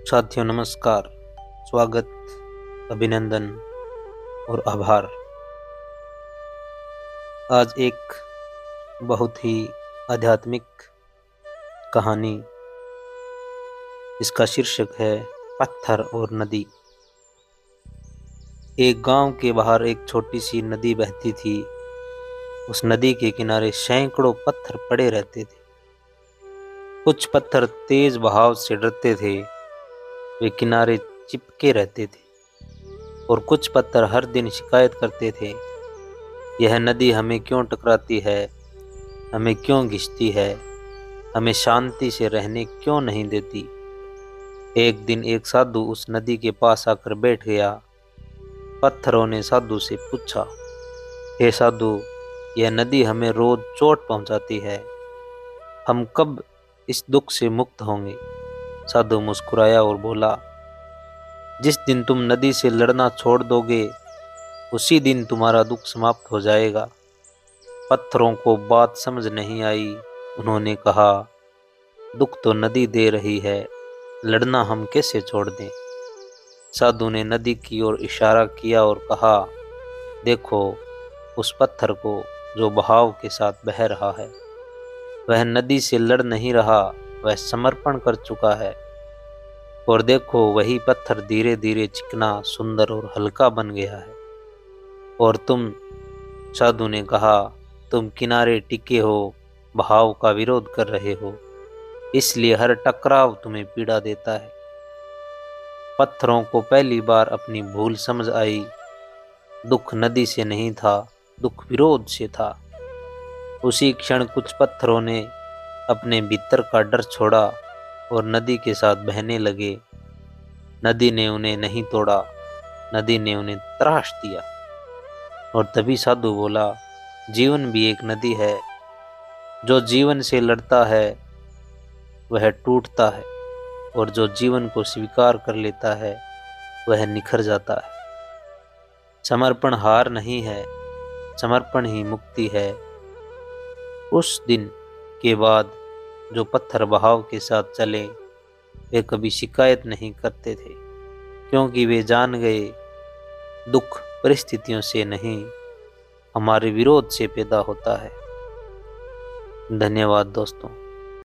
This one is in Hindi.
साथियों नमस्कार, स्वागत, अभिनंदन और आभार। आज एक बहुत ही आध्यात्मिक कहानी, इसका शीर्षक है पत्थर और नदी। एक गांव के बाहर एक छोटी सी नदी बहती थी। उस नदी के किनारे सैकड़ों पत्थर पड़े रहते थे। कुछ पत्थर तेज बहाव से डरते थे, वे किनारे चिपके रहते थे, और कुछ पत्थर हर दिन शिकायत करते थे, यह नदी हमें क्यों टकराती है, हमें क्यों घिसती है, हमें शांति से रहने क्यों नहीं देती। एक दिन एक साधु उस नदी के पास आकर बैठ गया। पत्थरों ने साधु से पूछा, हे साधु, यह नदी हमें रोज चोट पहुंचाती है, हम कब इस दुख से मुक्त होंगे। साधु मुस्कुराया और बोला, जिस दिन तुम नदी से लड़ना छोड़ दोगे, उसी दिन तुम्हारा दुख समाप्त हो जाएगा। पत्थरों को बात समझ नहीं आई। उन्होंने कहा, दुख तो नदी दे रही है, लड़ना हम कैसे छोड़ दें। साधु ने नदी की ओर इशारा किया और कहा, देखो उस पत्थर को जो बहाव के साथ बह रहा है। वह नदी से लड़ नहीं रहा, वह समर्पण कर चुका है। और देखो वही पत्थर धीरे धीरे चिकना, सुंदर और हल्का बन गया है। और तुम, साधु ने कहा, तुम किनारे टिके हो, बहाव का विरोध कर रहे हो, इसलिए हर टकराव तुम्हें पीड़ा देता है। पत्थरों को पहली बार अपनी भूल समझ आई। दुख नदी से नहीं था, दुख विरोध से था। उसी क्षण कुछ पत्थरों ने अपने भीतर का डर छोड़ा और नदी के साथ बहने लगे। नदी ने उन्हें नहीं तोड़ा, नदी ने उन्हें त्रास दिया। और तभी साधु बोला, जीवन भी एक नदी है। जो जीवन से लड़ता है वह टूटता है, और जो जीवन को स्वीकार कर लेता है वह निखर जाता है। समर्पण हार नहीं है, समर्पण ही मुक्ति है। उस दिन के बाद जो पत्थर बहाव के साथ चले, वे कभी शिकायत नहीं करते थे, क्योंकि वे जान गए, दुख परिस्थितियों से नहीं, हमारे विरोध से पैदा होता है। धन्यवाद दोस्तों।